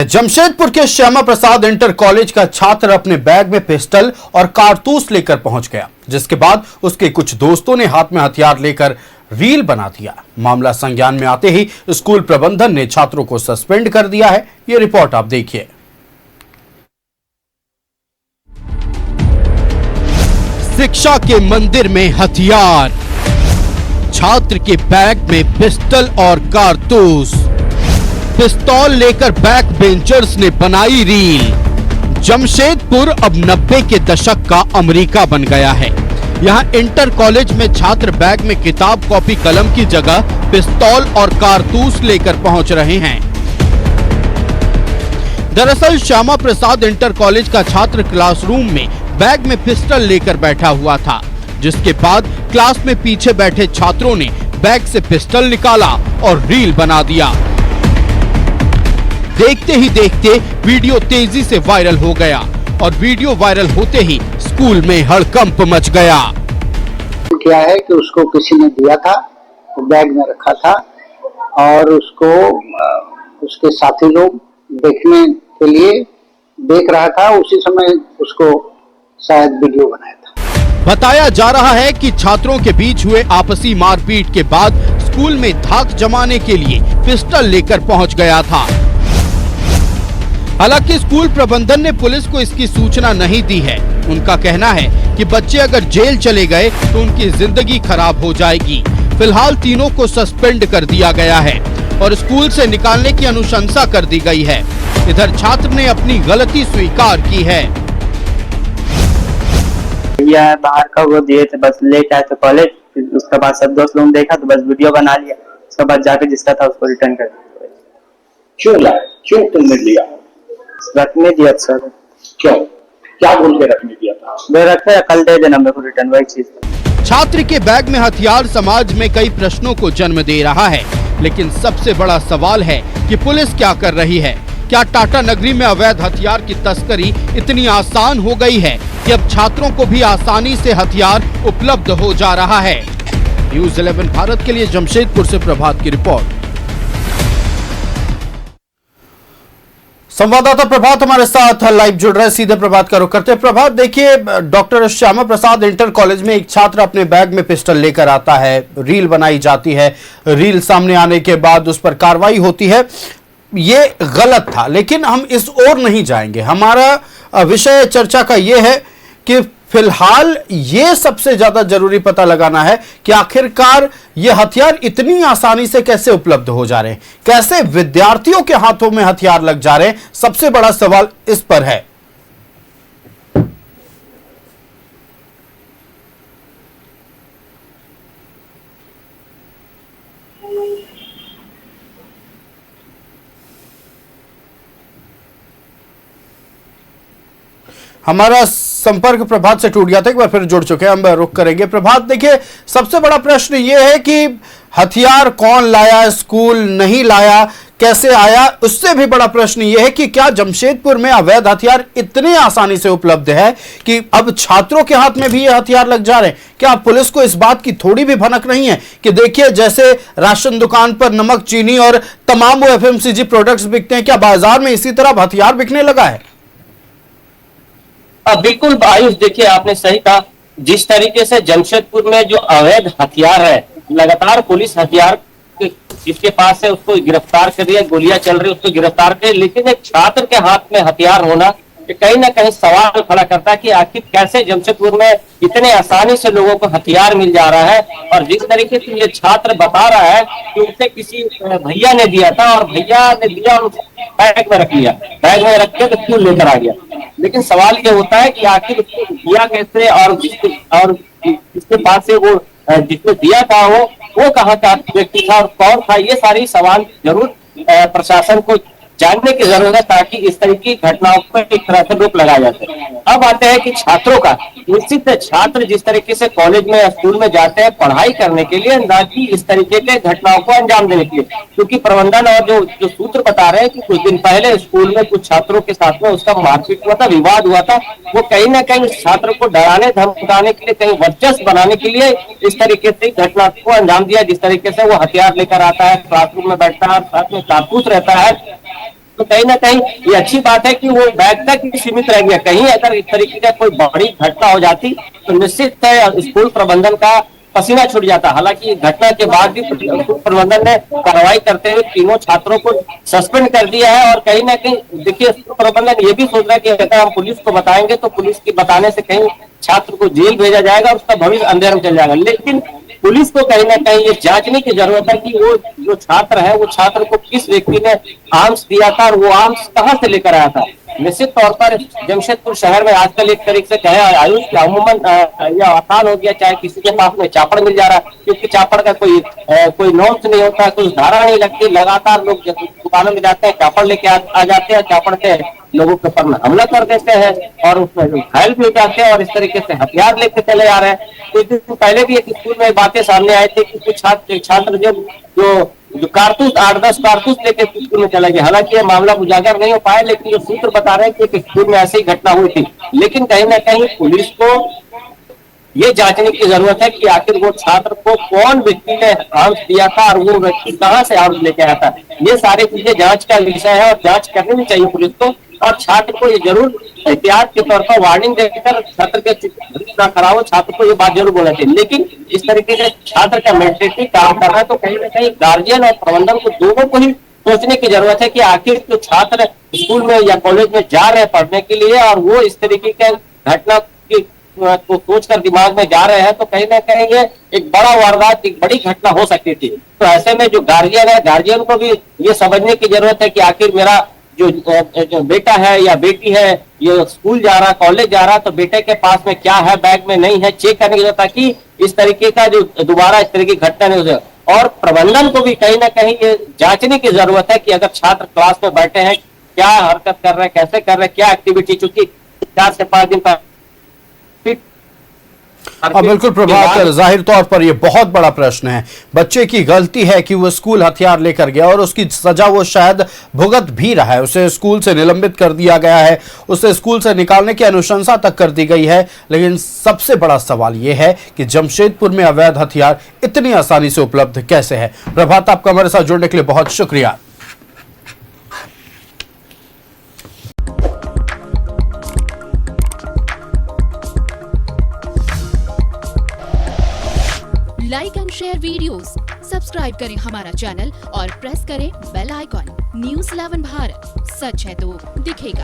जमशेदपुर के Shyama Prasad inter college का छात्र अपने बैग में पिस्टल और कारतूस लेकर पहुंच गया, जिसके बाद उसके कुछ दोस्तों ने हाथ में हथियार लेकर रील बना दिया। मामला संज्ञान में आते ही स्कूल प्रबंधन ने छात्रों को सस्पेंड कर दिया है। ये रिपोर्ट आप देखिए। शिक्षा के मंदिर में हथियार, छात्र के बैग में पिस्टल और कारतूस, पिस्तौल लेकर बैक बेंचर्स ने बनाई रील। जमशेदपुर अब 90 के दशक का अमेरिका बन गया है। यहाँ इंटर कॉलेज में छात्र बैग में किताब कॉपी कलम की जगह पिस्तौल और कारतूस लेकर पहुंच रहे हैं। दरअसल श्यामा प्रसाद इंटर कॉलेज का छात्र क्लासरूम में बैग में पिस्टल लेकर बैठा हुआ था, जिसके बाद क्लास में पीछे बैठे छात्रों ने बैग से पिस्टल निकाला और रील बना दिया। देखते ही देखते वीडियो तेजी से वायरल हो गया और वीडियो वायरल होते ही स्कूल में हड़कंप मच गया। क्या है कि उसको किसी ने दिया था, वो बैग में रखा था और उसको उसके साथी लोग देखने के लिए देख रहा था। उसी समय उसको शायद वीडियो बनाया था। बताया जा रहा है कि छात्रों के बीच हुए आपसी मारपीट के बाद स्कूल में धाक जमाने के लिए पिस्टल लेकर पहुंच गया था। हालांकि स्कूल प्रबंधन ने पुलिस को इसकी सूचना नहीं दी है। उनका कहना है कि बच्चे अगर जेल चले गए तो उनकी जिंदगी खराब हो जाएगी। फिलहाल तीनों को सस्पेंड कर दिया गया है और स्कूल से निकालने की अनुशंसा कर दी गई है। इधर छात्र ने अपनी गलती स्वीकार की है। भैया बाहर का वो दिए थे, बस लेके आए थे कॉलेज, फिर उसके बाद सब दोस्त लोग देखा तो बस वीडियो बना लिया। उसके बाद जाके जिसका था उसको रिटर्न कर दिया। क्यों लाए? क्यों तुमने लिया? रखने दिया सर। क्यों? क्या बोल के रखने दिया था? मैं रखे, कल दे देना मेरे को रिटर्न, वही चीज। छात्र के बैग में हथियार समाज में कई प्रश्नों को जन्म दे रहा है, लेकिन सबसे बड़ा सवाल है कि पुलिस क्या कर रही है। क्या टाटा नगरी में अवैध हथियार की तस्करी इतनी आसान हो गई है कि अब छात्रों को भी आसानी से हथियार उपलब्ध हो जा रहा है? न्यूज़ 11 भारत के लिए जमशेदपुर से प्रभात की रिपोर्ट। संवाददाता प्रभात हमारे साथ लाइव जुड़ रहे हैं, सीधे प्रभात का रुख करते हैं। प्रभात, देखिए, doctor Shyama Prasad inter college में एक छात्र अपने बैग में पिस्टल लेकर आता है, रील बनाई जाती है, रील सामने आने के बाद उस पर कार्रवाई होती है। ये गलत था, लेकिन हम इस ओर नहीं जाएंगे। हमारा विषय चर्चा का यह है कि फिलहाल ये सबसे ज्यादा जरूरी पता लगाना है कि आखिरकार ये हथियार इतनी आसानी से कैसे उपलब्ध हो जा रहे हैं, कैसे विद्यार्थियों के हाथों में हथियार लग जा रहे हैं। सबसे बड़ा सवाल इस पर है। हमारा संपर्क प्रभात से टूट गया था, एक बार फिर जुड़ चुके हैं, हम रुक करेंगे। प्रभात, देखिए, सबसे बड़ा प्रश्न ये है कि हथियार कौन लाया, स्कूल नहीं लाया, कैसे आया? उससे भी बड़ा प्रश्न ये है कि क्या जमशेदपुर में अवैध हथियार इतने आसानी से उपलब्ध है कि अब छात्रों के हाथ में भी ये हथियार लग जा रहे हैं? क्या पुलिस को इस बात की थोड़ी भी भनक नहीं है कि देखिए, जैसे राशन दुकान पर नमक, चीनी और तमाम वो FMCG प्रोडक्ट्स बिकते हैं, क्या बाजार में इसी तरह हथियार बिकने लगा है? बिल्कुल आयुष, देखिए आपने सही कहा। जिस तरीके से जमशेदपुर में जो अवैध हथियार है, लगातार पुलिस हथियार जिसके पास है उसको गिरफ्तार कर रही है, गोलियां चल रही है उसको गिरफ्तार कर, लेकिन एक छात्र के हाथ में हथियार होना कहीं ना कहीं सवाल खड़ा करता है कि आखिर कैसे जमशेदपुर में इतने आसानी से लोगों को हथियार मिल जा रहा है। और जिस तरीके से ये छात्र बता रहा है कि उसे किसी भैया ने दिया था और भैया ने दिया और बैग में रख लिया, बैग में रख के तो क्यों लेकर आ गया। लेकिन सवाल ये होता है कि आखिर उसको दिया कैसे और जिसके पास से वो जिसने दिया था वो कहाँ का व्यक्ति था और कौन था। ये सारी सवाल जरूर प्रशासन को जानने की जरूरत है ताकि इस तरीके की घटनाओं पर एक तरह से रोक लगाया जा सके। अब आते हैं कि छात्रों का, निश्चित छात्र जिस तरीके से कॉलेज में स्कूल में जाते हैं पढ़ाई करने के लिए, न कि इस तरीके के घटनाओं को अंजाम देने के लिए, क्योंकि प्रबंधन और जो सूत्र बता रहे हैं कि कुछ दिन पहले स्कूल में कुछ छात्रों के साथ में उसका मारपीट हुआ था, विवाद हुआ था। वो कहीं ना कहीं छात्र को डराने धमकाने के लिए, कहीं वर्चस्व बनाने के लिए इस तरीके से घटना को अंजाम दिया। जिस तरीके से वो हथियार लेकर आता है, क्लासरूम में बैठता है, साथ में कारतूस रहता है, तो कहीं ना कहीं ये अच्छी बात है कि वो बैग तक ही सीमित रह गया। कहीं अगर इस तरीके का कोई बड़ी घटना हो जाती तो निश्चित है स्कूल प्रबंधन का पसीना छूट जाता। हालांकि घटना के बाद भी स्कूल प्रबंधन ने कार्रवाई करते हुए तीनों छात्रों को सस्पेंड कर दिया है। और कहीं ना कहीं देखिए स्कूल प्रबंधन ये भी सोच रहा है कि अगर हम पुलिस को बताएंगे तो पुलिस के बताने से कहीं छात्र को जेल भेजा जाएगा और उसका भविष्य अंधेरे में चल जाएगा। लेकिन पुलिस को कहीं ना कहीं ये जांचने की जरूरत है कि वो जो छात्र है वो छात्र को किस व्यक्ति ने आर्म्स दिया था और वो आर्म्स कहाँ से लेकर आया था। निश्चित तौर पर जमशेदपुर शहर में आजकल एक तरीके से कहे आयुष के अमूमन यह आसान हो गया, चाहे किसी के पास में चापड़ मिल जा रहा है, क्योंकि चापड़ का कोई नॉर्म्स नहीं होता, कोई धारा नहीं लगती। लगातार लोग दुकानों में जाते हैं, चापड़ लेके आ जाते हैं, चापड़ से लोगों के ऊपर हमला कर देते हैं और उसमें घायल भी हो जाते हैं और इस तरीके से हथियार लेके चले आ रहे हैं। कुछ दिन पहले भी एक स्कूल में बातें सामने आई थी कि कुछ छात्र जो कारतूस 8-10 कारतूस लेके स्कूल में चले गए। हालांकि ये मामला उजागर नहीं हो पाया, लेकिन जो सूत्र बता रहे हैं कि एक स्कूल में ऐसी ही घटना हुई थी। लेकिन कहीं ना कहीं पुलिस को ये जांचने की जरूरत है कि आखिर वो छात्र को कौन व्यक्ति ने आर्म्स दिया था और वो व्यक्ति कहाँ से आर्म्स लेके आया था। ये सारी चीजें जांच का विषय है और जांच करनी भी चाहिए पुलिस को। और छात्र को ये जरूर एहतियात के तौर पर वार्निंग देकर छात्र के ना कराओ, छात्र को ये बात जरूर बोलना चाहिए। लेकिन इस तरीके से छात्र का मेंटलिटी काम कर रहा है तो कहीं ना कहीं गार्जियन और प्रबंधन को दोनों को ही सोचने की जरूरत है कि आखिर जो छात्र स्कूल में या कॉलेज में जा रहे हैं पढ़ने के लिए और वो इस तरीके के घटना को सोचकर दिमाग में जा रहे हैं तो कहीं ना कहीं ये एक बड़ा वारदात, एक बड़ी घटना हो सकती थी। तो ऐसे में जो गार्जियन है, गार्जियन को भी ये समझने की जरूरत है कि आखिर मेरा जो बेटा है या बेटी है ये स्कूल जा रहा, कॉलेज जा रहा, तो बेटे के पास में क्या है, बैग में नहीं है, चेक करने की जरूरत, ताकि इस तरीके का जो दोबारा इस तरह की घटना नहीं हो जाए। और प्रबंधन को भी कहीं ना कहीं ये जांचने की जरूरत है कि अगर छात्र क्लास में बैठे हैं क्या हरकत कर रहे हैं, कैसे कर रहे हैं, क्या एक्टिविटी, चूंकि 4 से 5 दिन का बिल्कुल प्रभात, जाहिर तौर पर यह बहुत बड़ा प्रश्न है। बच्चे की गलती है कि वो स्कूल हथियार लेकर गया और उसकी सजा वो शायद भुगत भी रहा है। उसे स्कूल से निलंबित कर दिया गया है, उसे स्कूल से निकालने की अनुशंसा तक कर दी गई है। लेकिन सबसे बड़ा सवाल यह है कि जमशेदपुर में अवैध हथियार इतनी आसानी से उपलब्ध कैसे है। प्रभात, आपका हमारे साथ जुड़ने के लिए बहुत शुक्रिया। Like and share videos, subscribe करें हमारा चैनल और प्रेस करें बेल आइकॉन। न्यूज़ 11 भारत, सच है तो दिखेगा।